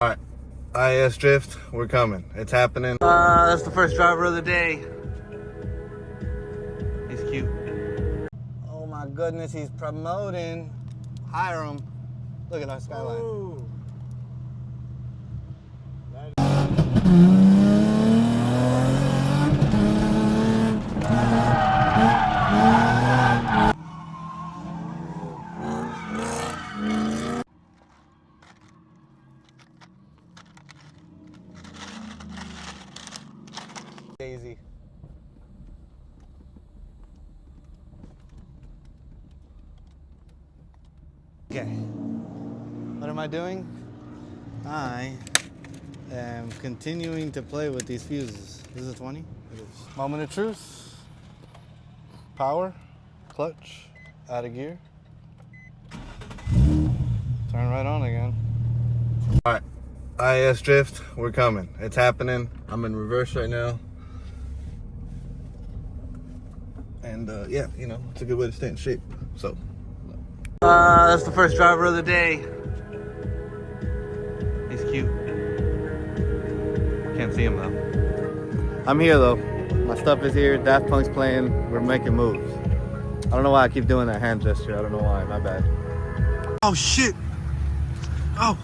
All right, IS Drift, we're coming. It's happening. That's the first driver of the day. He's cute. Oh my goodness, he's promoting. Hire him. Look at our skyline. Ooh. Daisy. Okay. What am I doing? I am continuing to play with these fuses. This is a 20? It is. Moment of truth. Power. Clutch. Out of gear. Turn right on again. Alright. IS Drift, we're coming. It's happening. I'm in reverse right now. And yeah, you know, it's a good way to stay in shape. So that's the first driver of the day. He's cute. Can't see him though. I'm here though. My stuff is here. Daft Punk's playing. We're making moves. I don't know why I keep doing that hand gesture. I don't know why. My bad. Oh shit. Oh.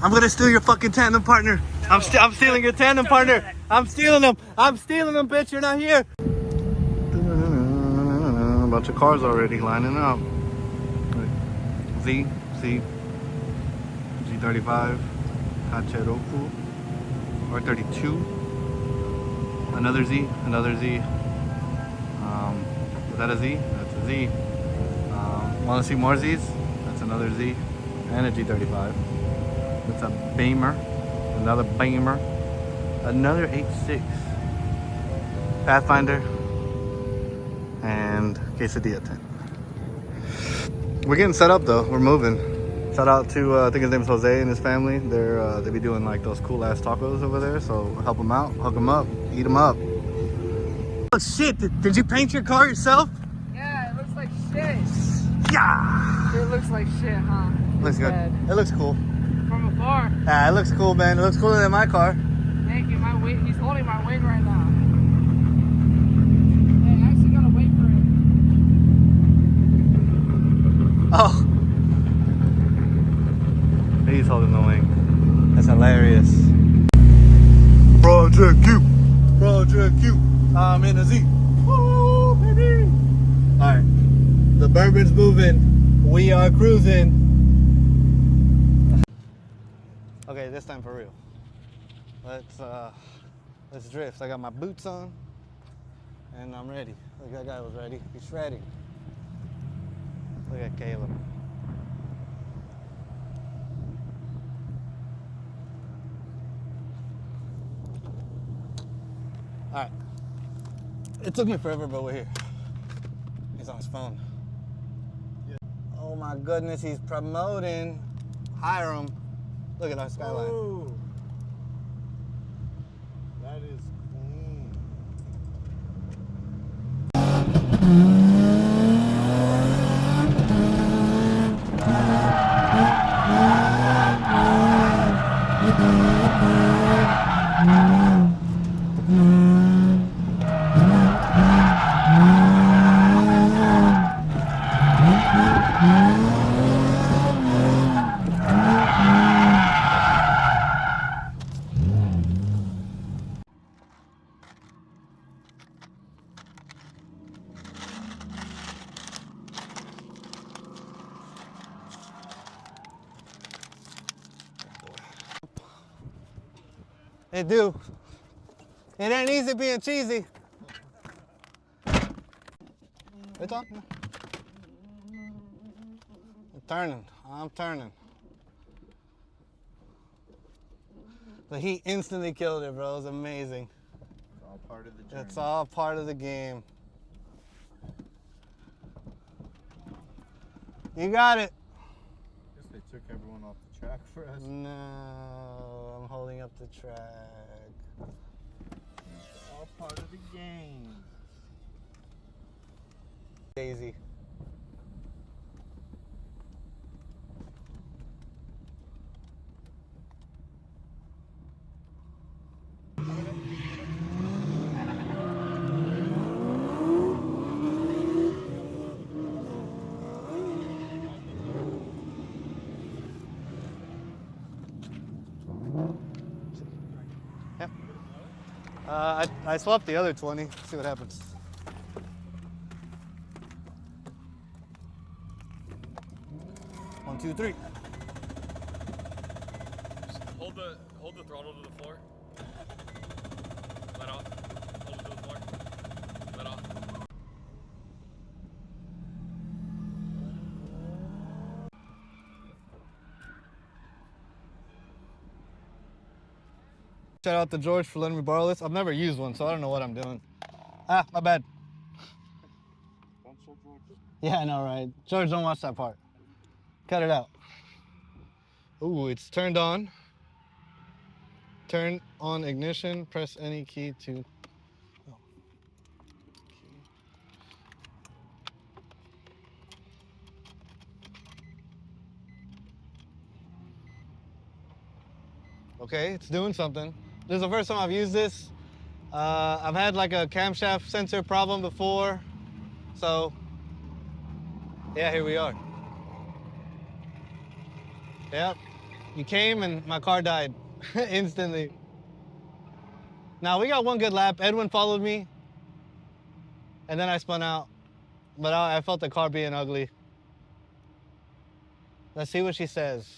I'm gonna steal your fucking tandem partner. No, I'm stealing your tandem partner. I'm stealing them. I'm stealing them, bitch. You're not here. A bunch of cars already lining up. G35, Hacheroku, R32, another Z. Is that a Z? That's a Z. Want to see more Zs? That's another Z, and a G35. It's a Beamer, another Beamer, another 8.6 Pathfinder, and Quesadilla 10. We're getting set up though. We're moving. Shout out to I think his name is Jose and his family. They be doing like those cool ass tacos over there. So help them out, hook them up, eat them up. Oh shit! Did you paint your car yourself? Yeah, it looks like shit. Yeah. It looks like shit, huh? Looks good. It looks cool. From afar. Yeah, it looks cool, man. It looks cooler than my car. Thank you. My weight. He's holding my weight right now. Hey, I actually gotta wait for it. Oh. He's holding the wing. That's hilarious. Project Q. Project Q. I'm in a Z. Woo, baby. Alright. The bourbon's moving. We are cruising. Okay, this time for real. Let's drift. I got my boots on and I'm ready. Look, that guy was ready. He's ready. Look at Caleb. All right. It took me forever, but we're here. He's on his phone. Yeah. Oh my goodness, he's promoting. Hire him. Look at our skyline. Ooh. That is It do. It ain't easy being cheesy. It's on. I'm turning. But he instantly killed it, bro. It was amazing. It's all part of the journey. It's all part of the game. You got it. Guess they took everyone off the track for us. No, I'm holding up the track. It's all part of the game. Daisy. I swapped the other 20. See what happens. One, two, three. Hold the throttle to the floor. Let off. Hold it to the floor. Let off. Shout out to George for letting me borrow this. I've never used one, so I don't know what I'm doing. Ah, my bad. Yeah, I know, right? George, don't watch that part. Cut it out. Ooh, it's turned on. Turn on ignition. Press any key to... Oh. Okay, it's doing something. This is the first time I've used this. I've had like a camshaft sensor problem before. So, yeah, here we are. Yep, you came and my car died instantly. Now, we got one good lap. Edwin followed me, and then I spun out. But I felt the car being ugly. Let's see what she says.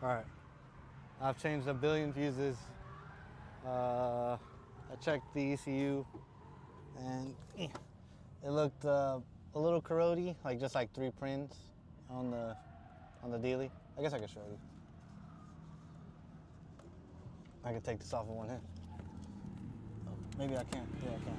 All right, I've changed a billion fuses. I checked the ECU, and it looked a little corroded, like just like 3 pins on the dealie. I guess I could show you. I could take this off in one hit. Oh, maybe I can. Yeah, I can.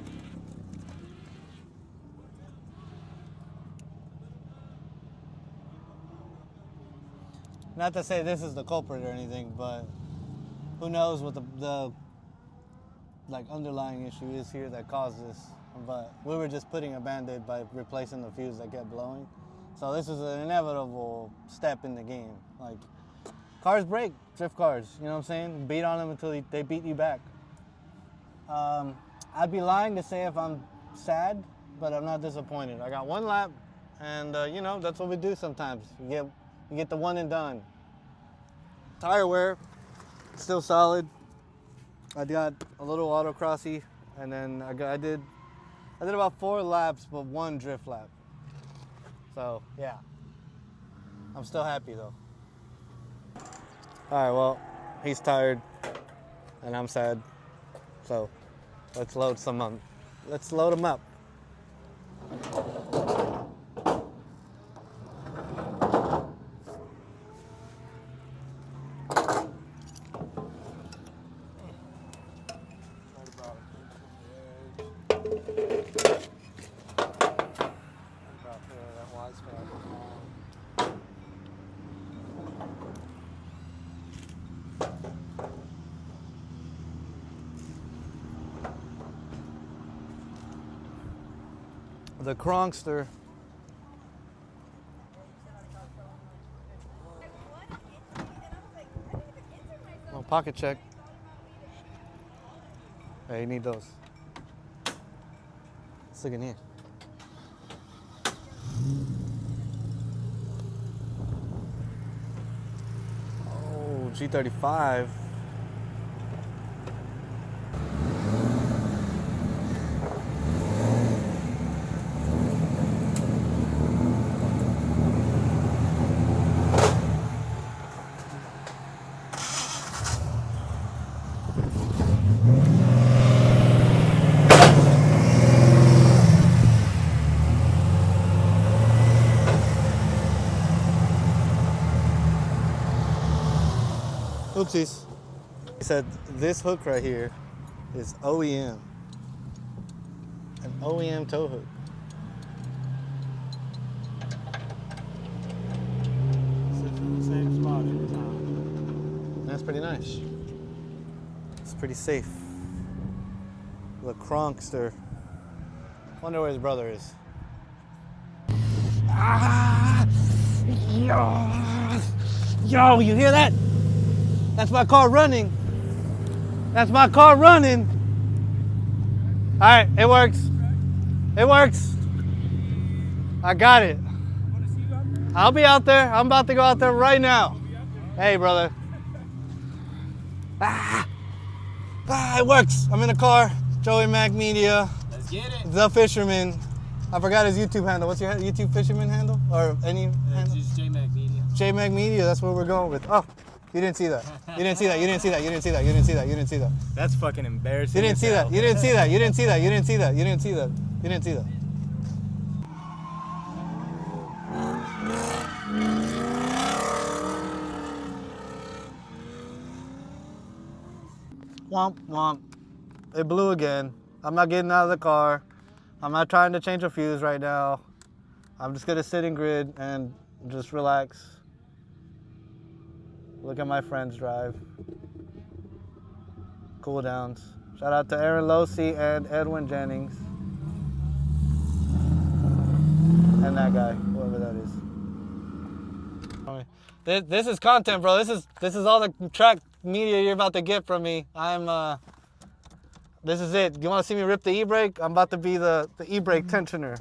Not to say this is the culprit or anything, but who knows what the like underlying issue is here that caused this. But we were just putting a band-aid by replacing the fuse that kept blowing. So this is an inevitable step in the game. Like, cars break, drift cars, you know what I'm saying? Beat on them until they beat you back. I'd be lying to say if I'm sad, but I'm not disappointed. I got one lap, and you know, that's what we do sometimes. You get the one and done. Tire wear, still solid. I got a little autocrossy, and then I did about 4 laps, but 1 drift lap. So yeah, I'm still happy though. All right, well, he's tired, and I'm sad. So let's load him up. The Cronkster. Oh, pocket check. Hey, you need those. Let's look in here. Oh, G35. Oopsies. He said this hook right here is OEM. An OEM tow hook. Sits in the same spot every time. That's pretty nice. It's pretty safe. The Cronkster. Wonder where his brother is. Ah! Yo, you hear that? That's my car running. That's my car running. All right, it works. It works. I got it. I'll be out there. I'm about to go out there right now. Hey, brother. Ah, Ah, it works. I'm in the car. Joey Mac Media. Let's get it. The Fisherman. I forgot his YouTube handle. What's your YouTube Fisherman handle? Or any handle? Just J-Mac Media. J-Mac Media, that's what we're going with. Oh, you didn't see that. You didn't see that. You didn't see that. You didn't see that. You didn't see that. You didn't see that. That's fucking embarrassing. You didn't see that. You didn't see that. You didn't see that. You didn't see that. You didn't see that. You didn't see that. Womp womp. It blew again. I'm not getting out of the car. I'm not trying to change a fuse right now. I'm just gonna sit in grid and just relax. Look at my friends drive. Cool downs. Shout out to Aaron Losi and Edwin Jennings. And that guy, whoever that is. This is content, bro. This is all the track media you're about to get from me. This is it. You want to see me rip the e-brake? I'm about to be the e-brake tensioner.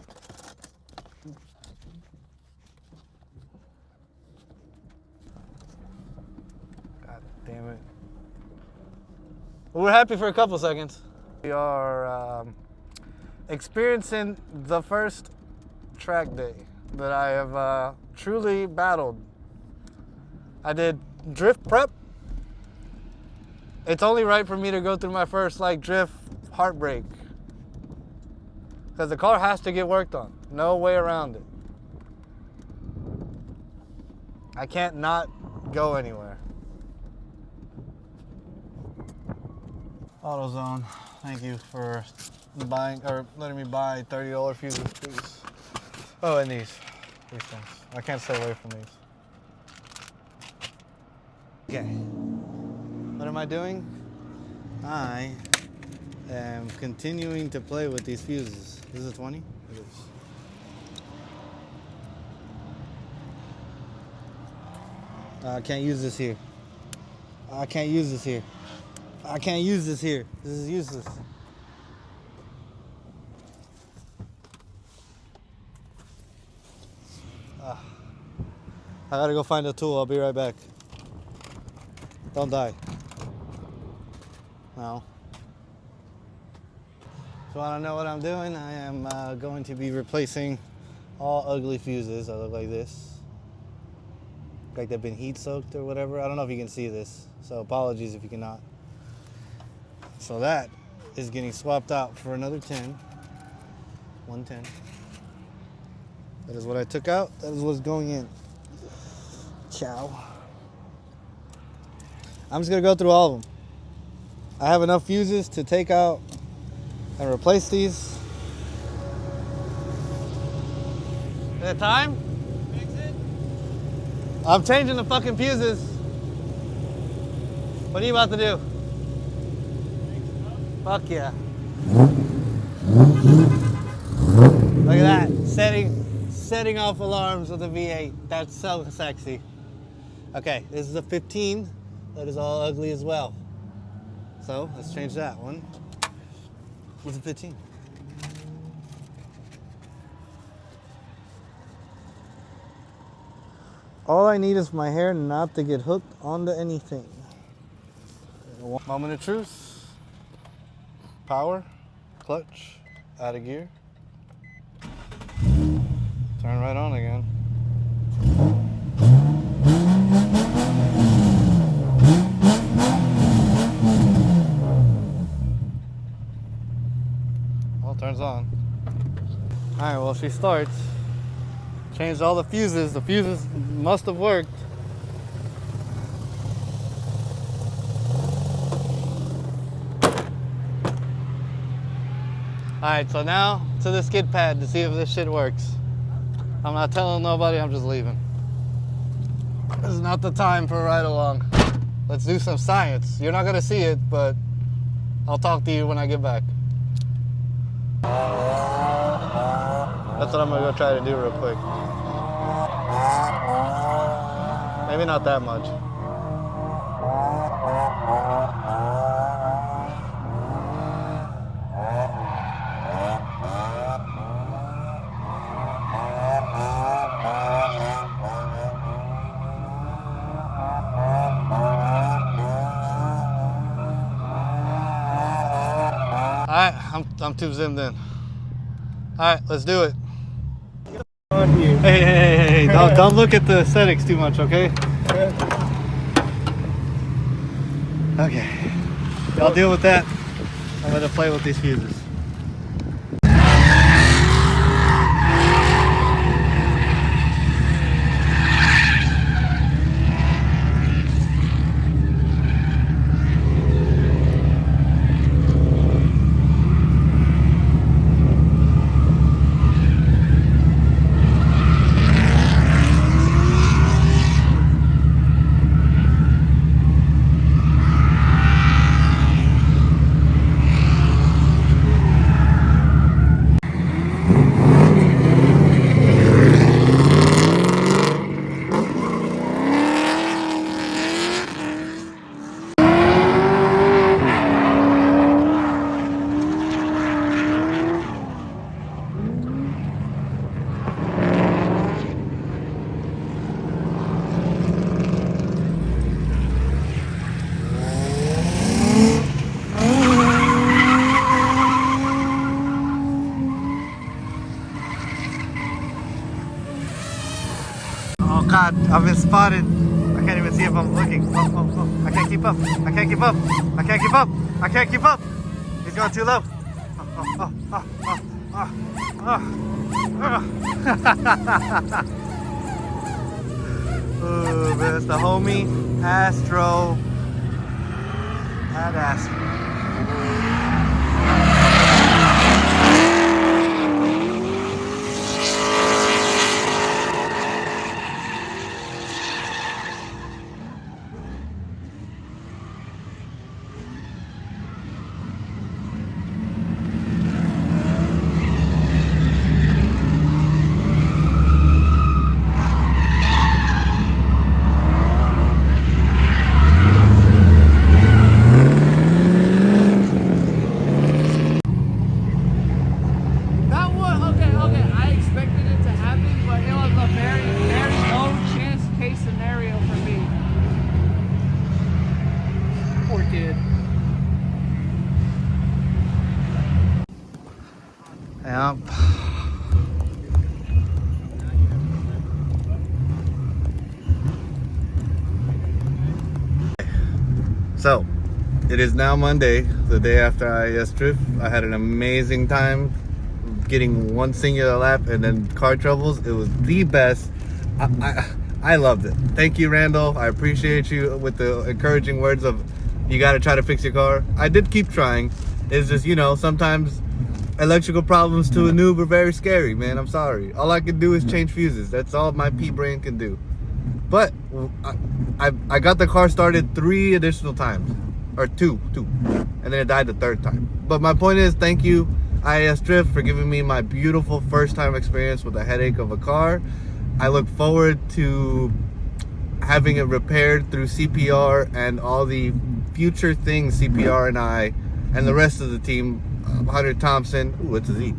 God damn it. We're happy for a couple seconds. We are experiencing the first track day that I have truly battled. I did drift prep. It's only right for me to go through my first drift heartbreak. Because the car has to get worked on. No way around it. I can't not go anywhere. AutoZone, thank you for buying or letting me buy $30 fuses, please. Oh, and these things. I can't stay away from these. Okay. What am I doing? I am continuing to play with these fuses. Is it 20? It is. I can't use this here. I can't use this here. I can't use this here. This is useless. I gotta go find a tool. I'll be right back. Don't die. No. So I don't know what I'm doing. I am going to be replacing all ugly fuses that look like this. Like they've been heat soaked or whatever. I don't know if you can see this. So apologies if you cannot. So that is getting swapped out for another 10. 110. That is what I took out. That is what's going in. Ciao. I'm just gonna go through all of them. I have enough fuses to take out and replace these. Is it time? Fix it. I'm changing the fucking fuses. What are you about to do? Fuck yeah. Look at that. Setting off alarms with a V8. That's so sexy. Okay, this is a 15. That is all ugly as well. So let's change that one. What's a 15? All I need is my hair not to get hooked onto anything. Moment of truth. Power, clutch, out of gear. Turn right on again. Well, turns on. All right, well, she starts. Changed all the fuses. The fuses must have worked. All right, so now to the skid pad to see if this shit works. I'm not telling nobody, I'm just leaving. This is not the time for a ride along. Let's do some science. You're not gonna see it, but I'll talk to you when I get back. That's what I'm gonna go try to do real quick. Maybe not that much. I'm too zoomed in. All right, let's do it. On here. Hey, don't look at the aesthetics too much, okay? Okay. Y'all deal with that. I'm gonna play with these fuses. Oh God, I've been spotted. I can't even see if I'm looking. Oh. I can't keep up. I can't keep up. I can't keep up. I can't keep up. He's going too low. Oh man, that's the homie Astro. Badass. That was okay. I expected it to happen, but it was a very, very low chance case scenario for me. Poor kid. Yep. So, it is now Monday, the day after IES Drift. I had an amazing time getting one singular lap and then car troubles. It was the best. I loved it. Thank you, Randall. I appreciate you with the encouraging words of you got to try to fix your car. I did keep trying. It's just, you know, sometimes electrical problems to a noob are very scary, man. I'm sorry. All I can do is change fuses. That's all my pea brain can do. But I got the car started 3 additional times, or two, and then it died the 3rd time. But my point is, thank you, IES Drift, for giving me my beautiful first time experience with a headache of a car. I look forward to having it repaired through CPR and all the future things CPR and I and the rest of the team, Hunter Thompson, ooh, it's a Z,